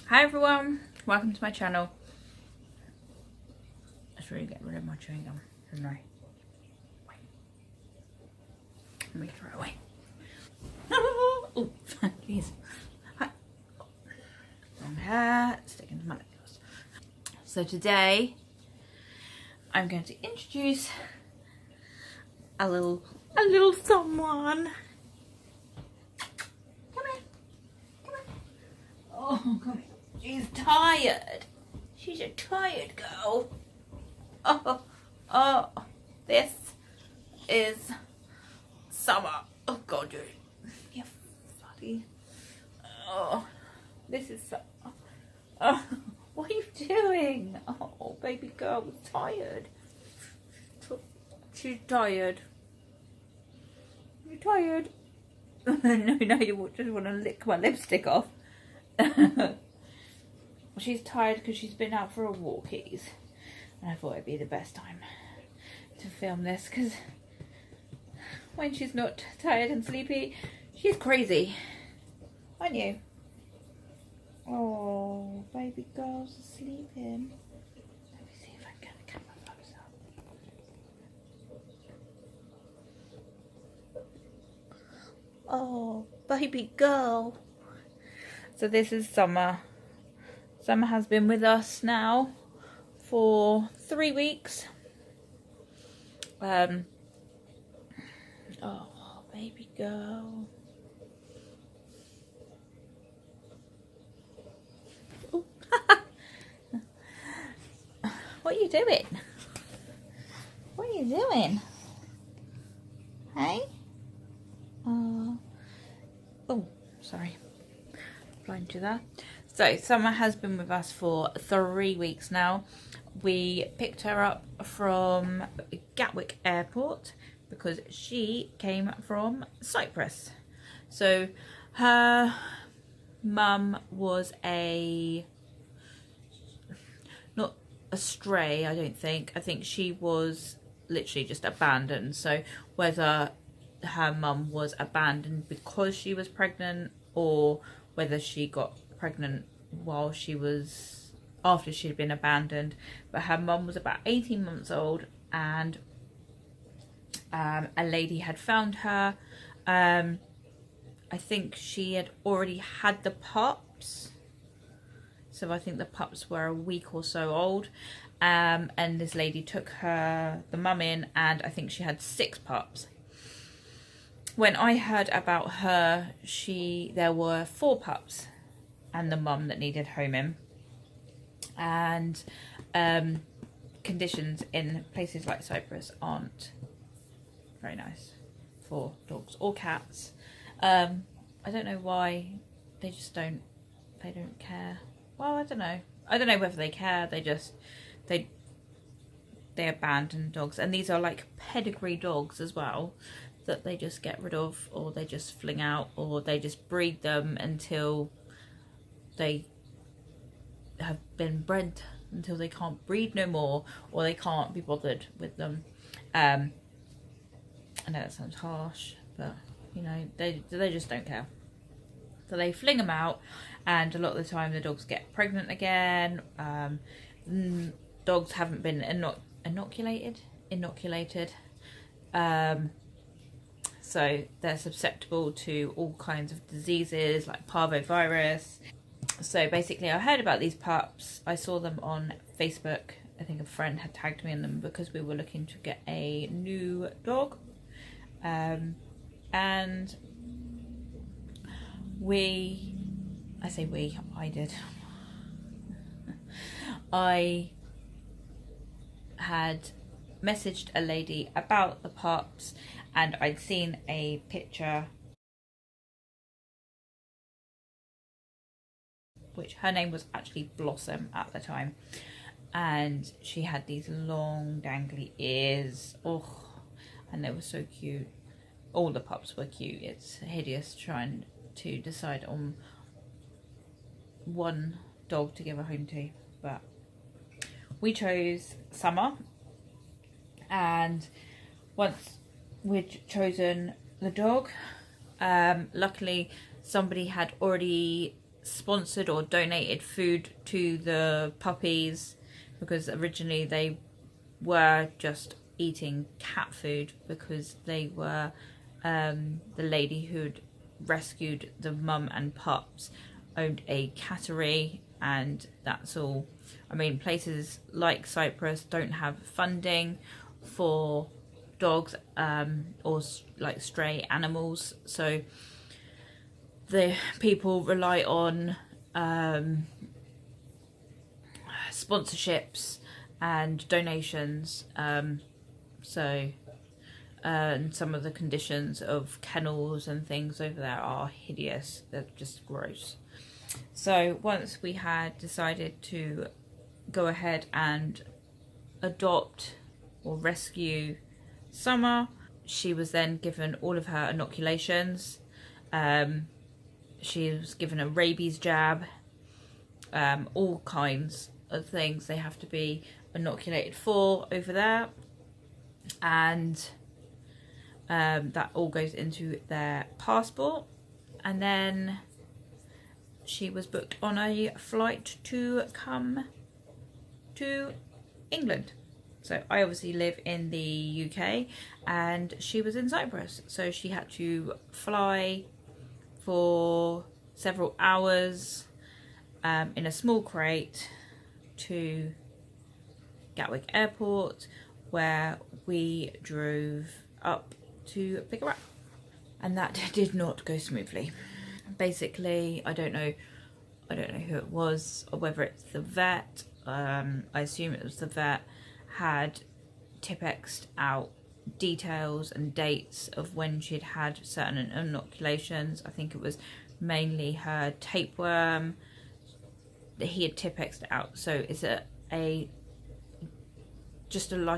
Hi everyone, welcome to my channel. Let's really get rid of my chewing gum, shouldn't I? Wait. Let me throw it away. Oh, jeez. Long hair, sticking to my nails. So today, I'm going to introduce a little someone. Come here. Come here. Oh, come here. She's tired. She's a tired girl. Oh, this is Summer. Oh God, you're funny. Oh, this is Summer. Oh, what are you doing? Oh, baby girl was tired. She's tired. You're tired. No, you just want to lick my lipstick off. She's tired because she's been out for a walkies, and I thought it'd be the best time to film this because when she's not tired and sleepy, she's crazy, aren't you? Oh, baby girl's sleeping. Let me see if I can get the camera close up. Oh, baby girl. So this is Summer. Summer has been with us now for 3 weeks. Oh, baby girl. What are you doing? What are you doing? Hey? Oh, sorry. Blind to that. So Summer has been with us for 3 weeks now. We picked her up from Gatwick Airport because she came from Cyprus. So her mum was not a stray, I don't think. I think she was literally just abandoned. So whether her mum was abandoned because she was pregnant or whether she got pregnant while after she'd been abandoned, but her mum was about 18 months old, and a lady had found her. I think she had already had the pups, so I think the pups were a week or so old, and this lady took the mum in, and I think she had 6 pups. When I heard about her, there were 4 pups and the mum that needed homing, and conditions in places like Cyprus aren't very nice for dogs or cats. I don't know why they don't care. Well, I don't know whether they care. They abandon dogs, and these are like pedigree dogs as well, that they just get rid of, or they just fling out, or they just breed them until they have been bred until they can't breed no more, or they can't be bothered with them. I know that sounds harsh, but you know, they just don't care. So they fling them out, and a lot of the time the dogs get pregnant again. Dogs haven't been inoculated. So they're susceptible to all kinds of diseases like parvovirus. So basically, I heard about these pups. I saw them on Facebook. I think a friend had tagged me in them because we were looking to get a new dog. And I did. I had messaged a lady about the pups, and I'd seen a picture, which her name was actually Blossom at the time, and she had these long dangly ears. Oh, and they were so cute. All the pups were cute. It's hideous trying to decide on one dog to give a home to, but we chose Summer, and once we'd chosen the dog, luckily somebody had already sponsored or donated food to the puppies, because originally they were just eating cat food, because they were the lady who'd rescued the mum and pups owned a cattery, and that's all. I mean, places like Cyprus don't have funding for dogs or like stray animals, so the people rely on sponsorships and donations. And some of the conditions of kennels and things over there are hideous. They're just gross. So once we had decided to go ahead and adopt or rescue Summer, she was then given all of her inoculations. She was given a rabies jab, all kinds of things they have to be inoculated for over there, and that all goes into their passport. And then she was booked on a flight to come to England. So I obviously live in the UK and she was in Cyprus, so she had to fly for several hours in a small crate to Gatwick Airport, where we drove up to pick her up, and that did not go smoothly. Basically, I don't know who it was, or whether it's the vet. I assume it was the vet, had Tippexed out details and dates of when she'd had certain inoculations. I think it was mainly her tapeworm that he had Tippexed out. So it's like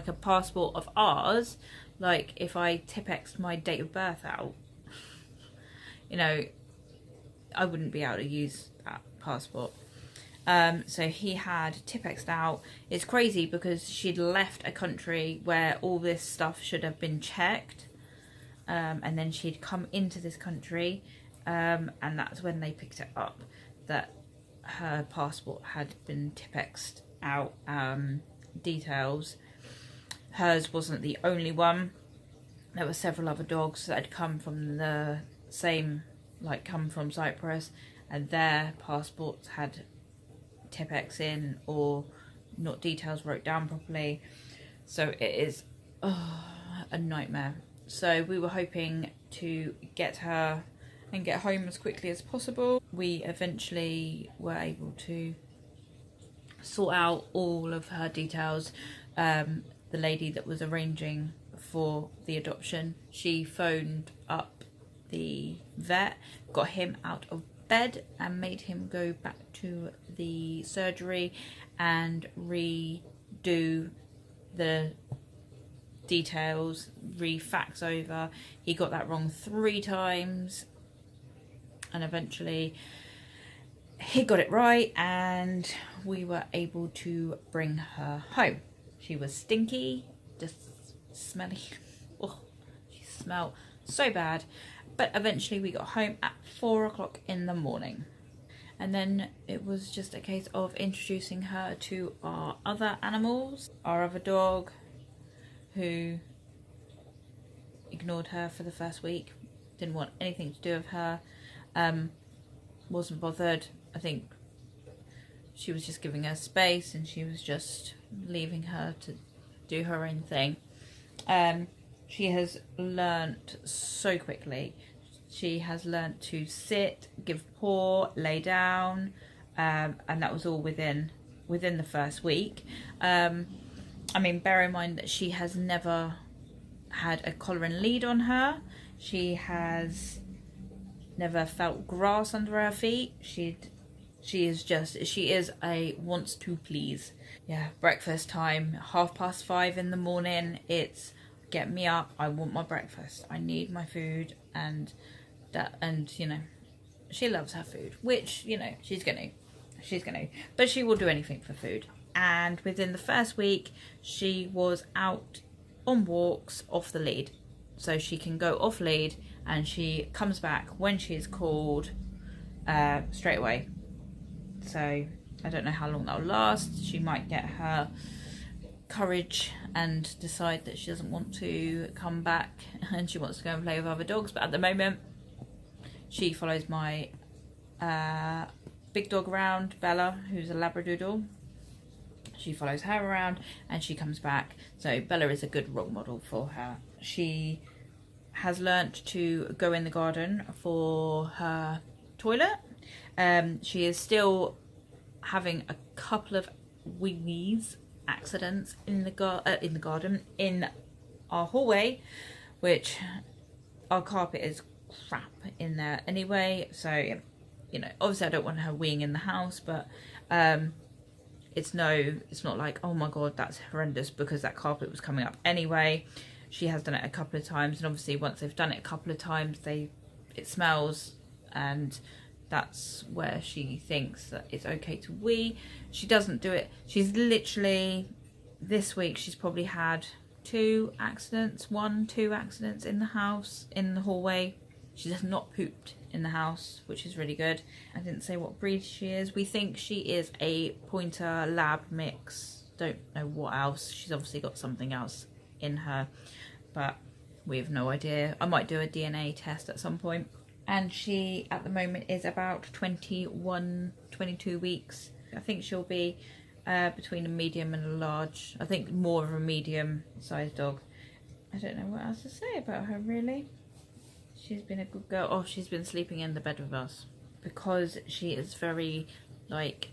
a passport of ours. Like if I Tippexed my date of birth out, you know, I wouldn't be able to use that passport. So he had Tippexed out. It's crazy because she'd left a country where all this stuff should have been checked, and then she'd come into this country, and that's when they picked it up that her passport had been Tippexed out details. Hers wasn't the only one. There were several other dogs that had come from the same, like come from Cyprus, and their passports had Tippex in or not details wrote down properly. So it is a nightmare. So we were hoping to get her and get home as quickly as possible. We eventually were able to sort out all of her details. The lady that was arranging for the adoption, she phoned up the vet, got him out of bed and made him go back to the surgery and redo the details, re-fax over. He got that wrong 3 times and eventually he got it right, and we were able to bring her home. She was stinky, just smelly. Oh, she smelled so bad. But eventually we got home at 4 o'clock in the morning. And then it was just a case of introducing her to our other animals. Our other dog, who ignored her for the first week, didn't want anything to do with her, wasn't bothered. I think she was just giving her space and she was just leaving her to do her own thing. She has learnt so quickly. She has learnt to sit, give paw, lay down, and that was all within the first week. I mean, bear in mind that she has never had a collar and lead on her. She has never felt grass under her feet. She is a wants to please. Yeah, breakfast time, 5:30 in the morning. It's get me up. I want my breakfast. I need my food, and you know, she loves her food, which, you know, she's gonna, but she will do anything for food. And within the first week, she was out on walks off the lead, so she can go off lead, and she comes back when she is called, straight away. So I don't know how long that'll last. She might get her courage and decide that she doesn't want to come back and she wants to go and play with other dogs. But at the moment, she follows my big dog around, Bella, who's a Labradoodle. She follows her around and she comes back. So Bella is a good role model for her. She has learnt to go in the garden for her toilet. She is still having a couple of wee-wees accidents in the garden, in our hallway, which our carpet is crap in there anyway. So, you know, obviously I don't want her weeing in the house, but it's not like, oh my god, that's horrendous, because that carpet was coming up anyway. She has done it a couple of times, and obviously once they've done it a couple of times, it smells, and that's where she thinks that it's okay to wee. She doesn't do it. She's literally, this week, she's probably had 2 accidents in the house, in the hallway. She has not pooped in the house, which is really good. I didn't say what breed she is. We think she is a pointer lab mix. Don't know what else. She's obviously got something else in her, but we have no idea. I might do a DNA test at some point. And she, at the moment, is about 21, 22 weeks. I think she'll be between a medium and a large. I think more of a medium-sized dog. I don't know what else to say about her, really. She's been a good girl. Oh, she's been sleeping in the bed with us. Because she is very, like,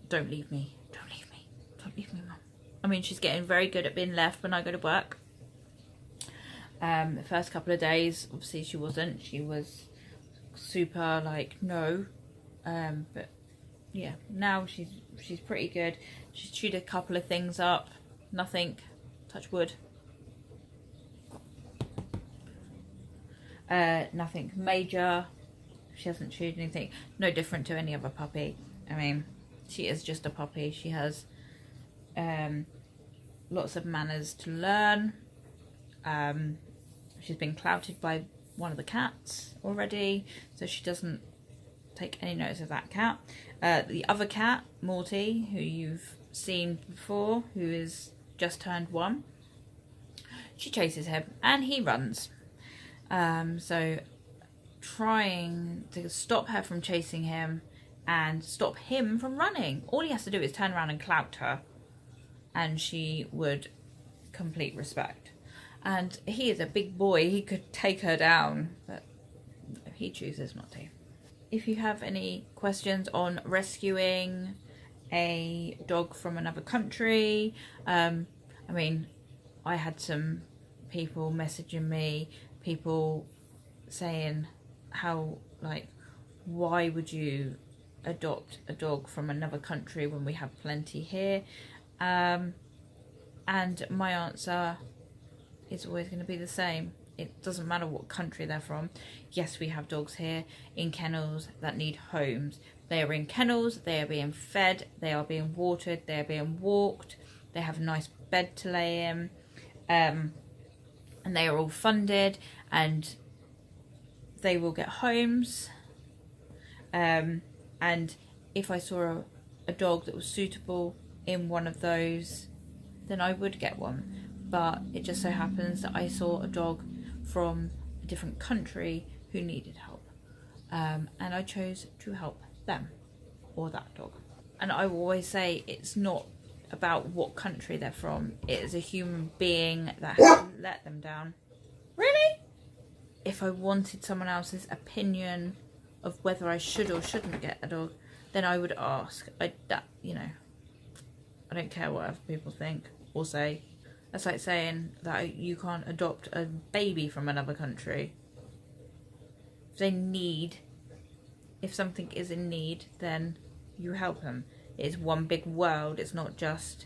don't leave me. Don't leave me. Don't leave me, Mum. I mean, she's getting very good at being left when I go to work. The first couple of days, obviously she wasn't. She was super like no, but yeah, now she's pretty good. She's chewed a couple of things up, nothing, touch wood, nothing major. She hasn't chewed anything, no different to any other puppy. I mean, she is just a puppy. She has lots of manners to learn. She's been clouted by one of the cats already, so she doesn't take any notice of that cat. The other cat, Morty, who you've seen before, who is just turned 1, she chases him and he runs. So trying to stop her from chasing him and stop him from running. All he has to do is turn around and clout her and she would complete respect. And he is a big boy, he could take her down, but he chooses not to. If you have any questions on rescuing a dog from another country, I mean, I had some people messaging me, people saying how, like, why would you adopt a dog from another country when we have plenty here? And my answer is always going to be the same. It doesn't matter what country they're from. Yes, we have dogs here in kennels that need homes. They are in kennels, they are being fed, they are being watered, they are being walked, they have a nice bed to lay in, and they are all funded, and they will get homes. And if I saw a dog that was suitable in one of those, then I would get one. But it just so happens that I saw a dog from a different country who needed help, and I chose to help them, or that dog. And I will always say, it's not about what country they're from. It is a human being that has let them down. Really? If I wanted someone else's opinion of whether I should or shouldn't get a dog, then I would ask. I don't care what other people think or say. That's like saying that you can't adopt a baby from another country. If something is in need, then you help them. It's one big world. It's not just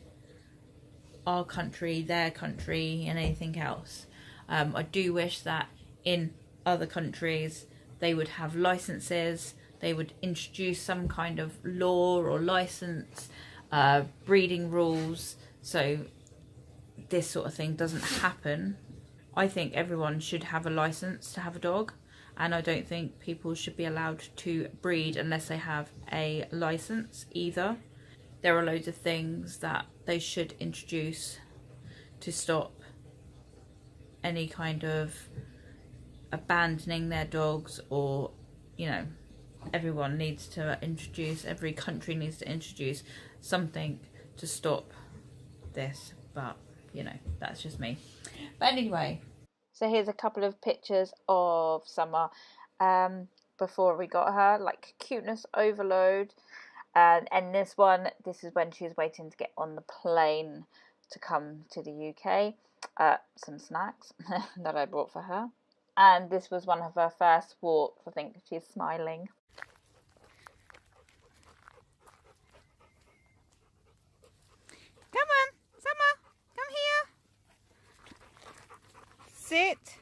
our country, their country, and anything else. I do wish that in other countries they would have licenses. They would introduce some kind of law or license, breeding rules, so this sort of thing doesn't happen. I think everyone should have a license to have a dog. and I don't think people should be allowed to breed unless they have a license either. There are loads of things that they should introduce to stop any kind of abandoning their dogs, or, you know, everyone needs to introduce, every country needs to introduce something to stop this, but you know, that's just me. But anyway, so here's a couple of pictures of Summer before we got her, like cuteness overload. And this one, this is when she was waiting to get on the plane to come to the UK. Some snacks that I bought for her. And this was one of her first walks. I think she's smiling. Come on, Summer, come here. Sit.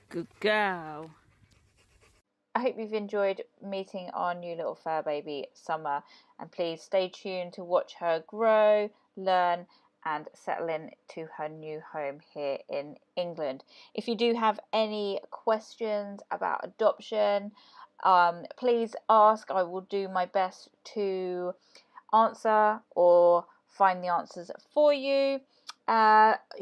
Good girl. I hope you've enjoyed meeting our new little fur baby, Summer. And please stay tuned to watch her grow, learn, and settle into her new home here in England. If you do have any questions about adoption, please ask. I will do my best to answer or find the answers for you.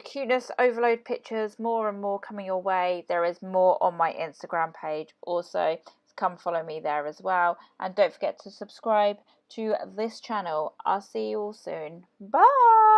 Cuteness overload pictures, more and more coming your way. There is more on my Instagram page also. Come follow me there as well, and don't forget to subscribe to this channel. I'll see you all soon. Bye.